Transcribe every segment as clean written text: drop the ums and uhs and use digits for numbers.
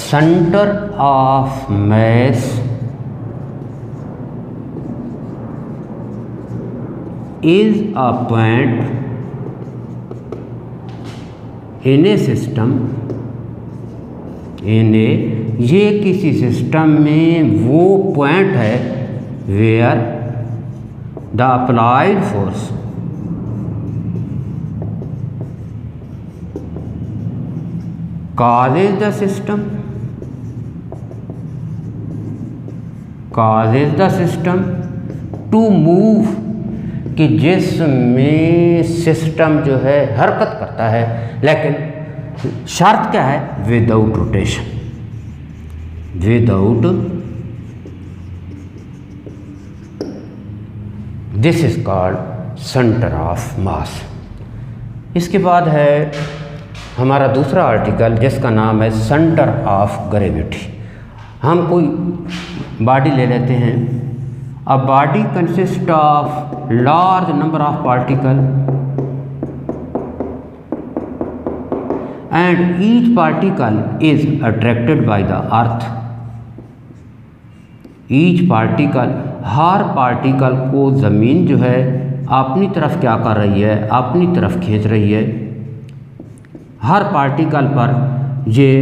center of mass is a point in a system, ये किसी system में वो पॉइंट है where the applied force causes the system to move, कि जिसमें सिस्टम जो है हरकत करता है, लेकिन शर्त क्या है, without rotation, without, this is called centre of mass. इसके बाद है हमारा दूसरा आर्टिकल जिसका नाम है सेंटर ऑफ ग्रेविटी। हम कोई बॉडी ले लेते हैं। A body consist of large number of particle and each particle is attracted by the earth. Each particle, her particle को ज़मीन जो है अपनी तरफ क्या कर रही है, अपनी तरफ खींच रही है। हर पार्टिकल पर ये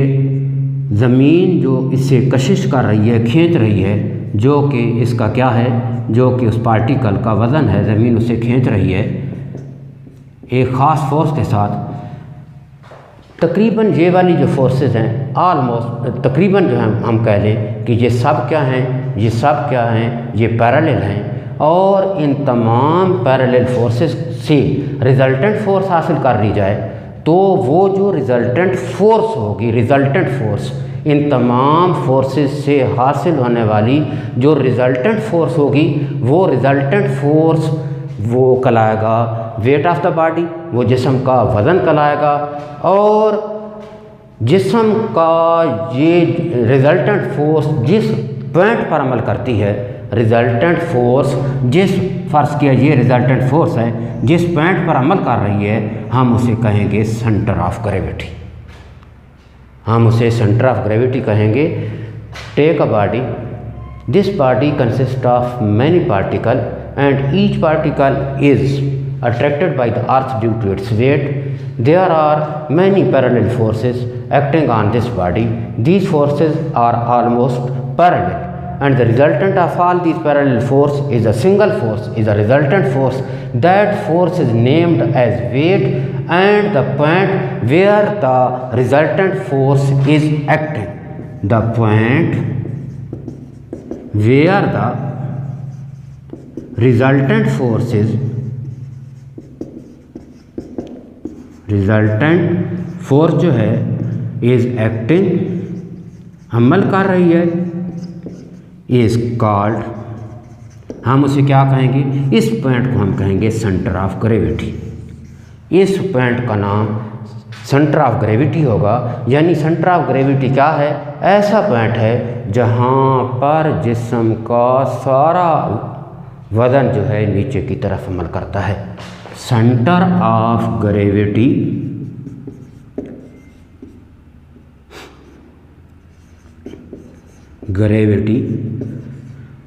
ज़मीन जो इससे कशिश कर रही है, खींच रही है, जो कि इसका क्या है, जो कि उस पार्टिकल का वज़न है, ज़मीन उसे खींच रही है एक ख़ास फोर्स के साथ। तकरीबन ये वाली जो फोर्सेस हैं, ऑलमोस्ट तकरीबन जो है हम कह लें कि ये सब क्या हैं, ये सब क्या हैं, ये पैरेलल हैं। और इन तमाम पैरेलल फोर्सेस से रिज़ल्टेंट फोर्स हासिल कर ली जाए तो वो जो रिज़ल्टेंट फोर्स होगी, रिज़ल्टेंट फोर्स, इन तमाम फोर्सेस से हासिल होने वाली जो रिज़ल्टेंट फोर्स होगी, वो रिज़ल्टेंट फोर्स वो कहलाएगा वेट ऑफ द बॉडी, वो जिस्म का वज़न कहलाएगा। और जिस्म का ये रिज़ल्टेंट फोर्स जिस पॉइंट पर अमल करती है, रिज़ल्टेंट फोर्स जिस फ़र्ज़ किया ये रिज़ल्टेंट फोर्स है जिस पॉइंट पर अमल कर रही है, हम उसे कहेंगे सेंटर ऑफ ग्रेविटी। हम उसे सेंटर ऑफ ग्रेविटी कहेंगे। Take a body, this body consist of many particle and each particle is attracted by the earth due to its weight. There are many parallel forces acting on this body. These forces are almost parallel and the resultant of all these parallel force is a single force, is a resultant force. That force is named as weight and the point where the resultant force is acting. The point where the resultant force is, resultant force जो है is acting, अमल कर रही है, is called, हम उसे क्या कहेंगे, इस पॉइंट को हम कहेंगे सेंटर ऑफ ग्रेविटी। इस पॉइंट का नाम सेंटर ऑफ ग्रेविटी होगा। यानी सेंटर ऑफ ग्रेविटी क्या है, ऐसा पॉइंट है जहाँ पर जिस्म का सारा वज़न जो है नीचे की तरफ अमल करता है। सेंटर ऑफ ग्रेविटी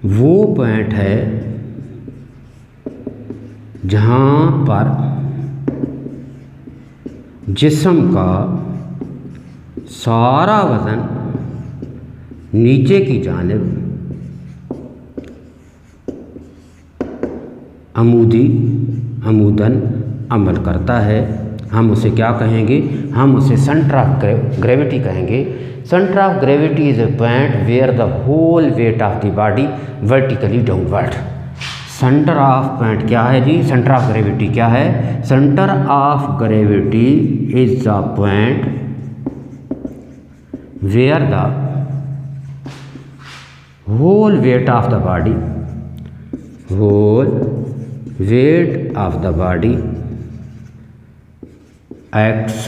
वो पॉइंट है जहाँ पर जिस्म का सारा वज़न नीचे की जानिब अमूदन अमल करता है। हम उसे क्या कहेंगे, हम उसे सेंटर ऑफ ग्रेविटी कहेंगे। Centre of gravity is a point where the whole weight of the body vertically downward. Centre of point क्या है जी, सेंटर ऑफ ग्रेविटी क्या है, centre of gravity is the point where the whole weight of the body, whole weight of the body acts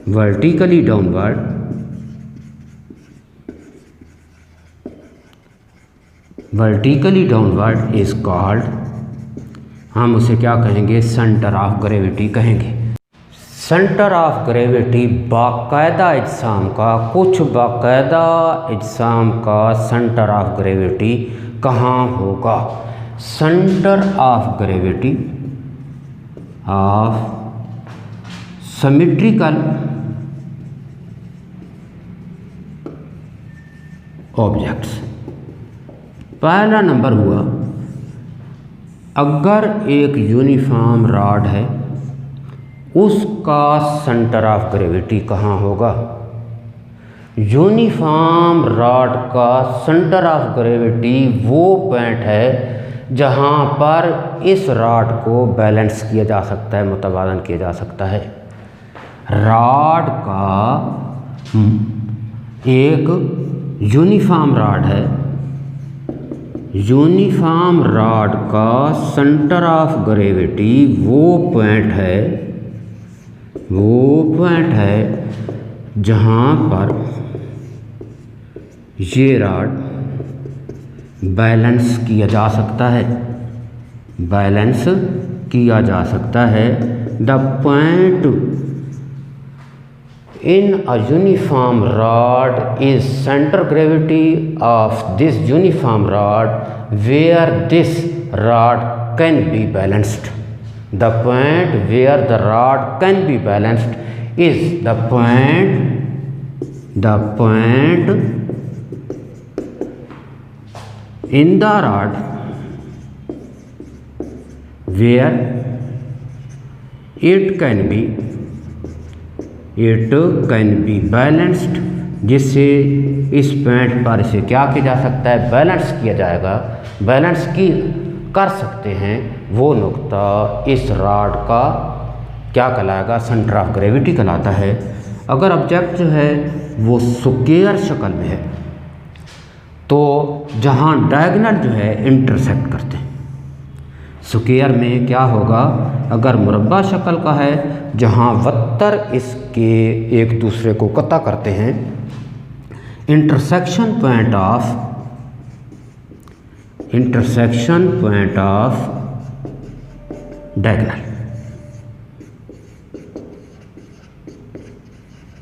vertically downward, is called, हम उसे क्या कहेंगे, centre of gravity कहेंगे। सेंटर ऑफ ग्रेविटी बाकायदा इज्साम का, कुछ बाकायदा इज्साम का सेंटर ऑफ ग्रेविटी कहाँ होगा? Centre of gravity of symmetrical objects. पहला नंबर हुआ, अगर एक यूनिफॉर्म रॉड है उसका सेंटर ऑफ ग्रेविटी कहाँ होगा? यूनिफॉर्म रॉड का सेंटर ऑफ ग्रेविटी वो पॉइंट है जहाँ पर इस रॉड को बैलेंस किया जा सकता है, मुतवाज़न किया जा सकता है। रॉड का एक यूनिफॉर्म रॉड है, यूनिफॉर्म रॉड का सेंटर ऑफ ग्रेविटी वो पॉइंट है जहाँ पर ये रॉड बैलेंस किया जा सकता है, बैलेंस किया जा सकता है। The point in a uniform rod is center gravity of this uniform rod where this rod can be balanced. The point where the rod can be balanced is the point in the rod where it can be balanced, जिससे इस point पर इसे क्या किया जा सकता है? Balance किया जाएगा, बैलेंस की कर सकते हैं। वो नुक्ता इस रॉड का क्या कहलाएगा? सेंटर ऑफ ग्रेविटी कहलाता है। अगर ऑब्जेक्ट जो है वो स्क्वायर शक्ल में है तो जहाँ डायगोनल जो है इंटरसेक्ट करते हैं, स्क्वायर में क्या होगा? अगर मुरब्बा शक्ल का है जहाँ वत्तर इसके एक दूसरे को कता करते हैं, intersection point of diagonal,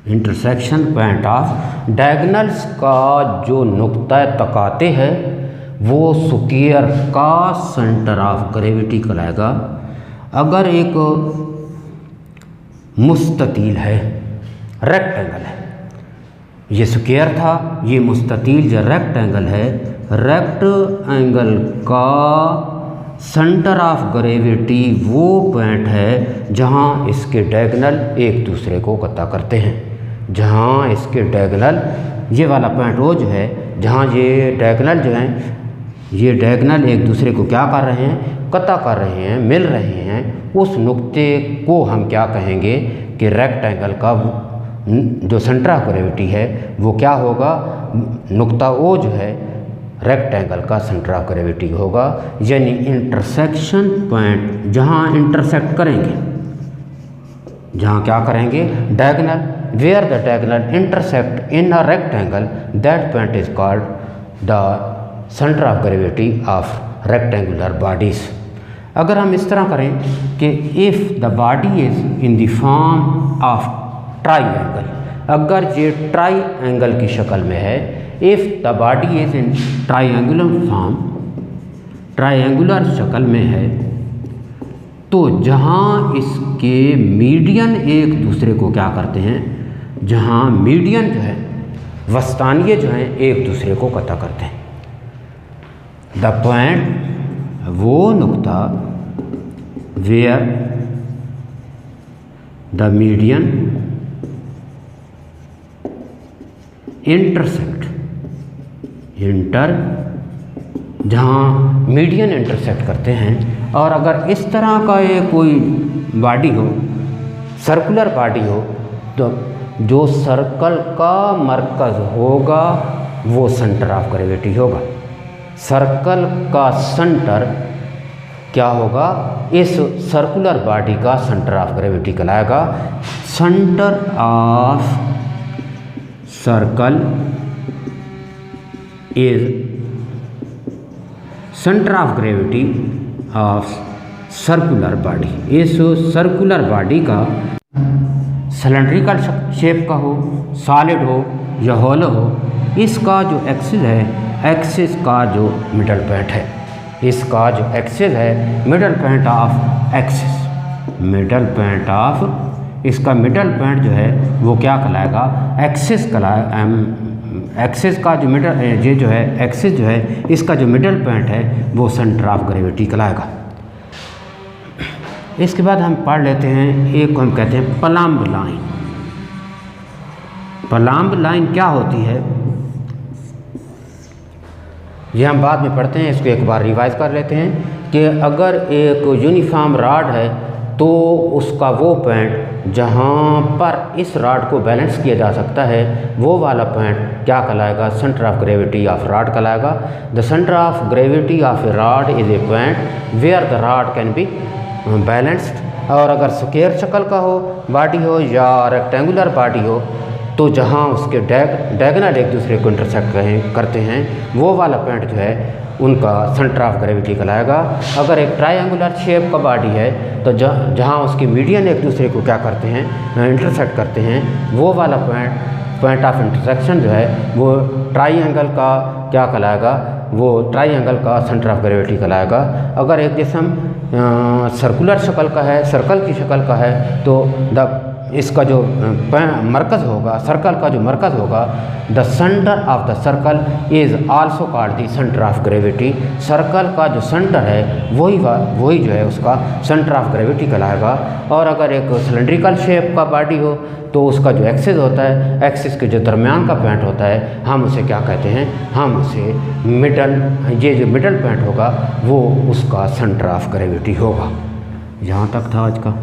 intersection point of diagonals का जो नुक्ता तकाते हैं वो स्क्वायर का सेंटर ऑफ ग्रेविटी कहलाएगा। अगर एक मुस्ततील है, रेक्टेंगल है, ये स्क्वायर था, ये मुस्ततील जो रेक्टेंगल है, रेक्टेंगल का सेंटर ऑफ ग्रेविटी वो पॉइंट है जहाँ इसके डायगोनल एक दूसरे को कता करते हैं, जहाँ इसके डायगोनल, ये वाला पॉइंट वो जो है जहाँ ये डायगोनल जो हैं, ये डायगोनल एक दूसरे को क्या कर रहे हैं? कता कर रहे हैं, मिल रहे हैं। उस नुक्ते को हम क्या कहेंगे कि रेक्टेंगल का जो सेंटर ऑफ ग्रेविटी है वो क्या होगा? नुक्ता ओ जो है रेक्टेंगल का सेंटर ऑफ ग्रेविटी होगा। यानी इंटरसेक्शन पॉइंट जहाँ इंटरसेक्ट करेंगे, जहाँ क्या करेंगे? Diagonal, where the diagonal intersect in a rectangle, that point is called the centre of gravity of rectangular bodies. अगर हम इस तरह करें कि if the body is in the form of triangle, अगर ये ट्राइंगल की शक्ल में है, if the body is in triangular form, triangular शक्ल में है, तो जहाँ इसके मीडियन एक दूसरे को क्या करते हैं? जहाँ मीडियन जो है, वस्तानिये जो हैं एक दूसरे को कता करते हैं। द पॉइंट वो नुक्ता वेयर द मीडियन जहाँ मीडियन इंटरसेक्ट करते हैं। और अगर इस तरह का ये कोई बॉडी हो, सर्कुलर बॉडी हो, तो जो सर्कल का मरकज़ होगा वो सेंटर ऑफ ग्रेविटी होगा। सर्कल का सेंटर क्या होगा? इस सर्कुलर बॉडी का सेंटर ऑफ ग्रेविटी कहलाएगा। Centre of circle is centre of gravity of circular body. इस सर्कुलर बॉडी का सिलेंड्रिकल शेप का हो, सॉलिड हो या हॉलो हो, इसका जो एक्सिस है, एक्सिस का जो मिडल पॉइंट है, इसका जो एक्सिस है, middle point of axis, middle point of, इसका मिडल पॉइंट जो है वो क्या कहलाएगा, एक्सिस कहलाएगा। एक्सिस का जो मिडल, ये जो है एक्सिस जो है, इसका जो मिडल पॉइंट है वो सेंटर ऑफ ग्रेविटी कहलाएगा। इसके बाद हम पढ़ लेते हैं एक को हम कहते हैं प्लम्ब लाइन। प्लम्ब लाइन क्या होती है ये हम बाद में पढ़ते हैं, इसको एक बार रिवाइज कर लेते हैं कि अगर एक यूनिफॉर्म रॉड है तो उसका वो पॉइंट जहाँ पर इस रॉड को बैलेंस किया जा सकता है वो वाला पॉइंट क्या कहलाएगा, centre of gravity of rod कहलाएगा। The centre of gravity of a rod is a point where the rod can be balanced. और अगर स्क्वायर शक्ल का हो बॉडी हो या रेक्टेंगुलर बॉडी हो तो जहाँ उसके डायगोनल एक दूसरे को इंटरसेक्ट करते हैं वो वाला पॉइंट जो है उनका सेंटर ऑफ ग्रेविटी कहलाएगा। अगर एक ट्रायंगुलर शेप का बॉडी है तो जहाँ उसके मीडियन एक दूसरे को क्या करते हैं, इंटरसेक्ट करते हैं, वो वाला पॉइंट ऑफ इंटरसेक्शन जो है वो ट्रायंगल का क्या कहलाएगा, वो ट्रायंगल का सेंटर ऑफ ग्रेविटी कहलाएगा। अगर एक जिस्म सर्कुलर शक्ल का है, सर्कल की शक्ल का है तो इसका जो मरकज़ होगा, सर्कल का जो मरकज़ होगा, the centre of the circle is also called the centre of gravity. Circle का जो सेंटर है वही जो है उसका सेंटर ऑफ ग्रेविटी कहलाएगा। और अगर एक सिलेंड्रिकल शेप का बॉडी हो तो उसका जो एक्सिस होता है, एक्सिस के जो दरमियान का पॉइंट होता है, हम उसे क्या कहते हैं, हम उसे मिडल, ये जो मिडल पॉइंट होगा वो उसका सेंटर ऑफ ग्रेविटी होगा। यहाँ तक था आज का।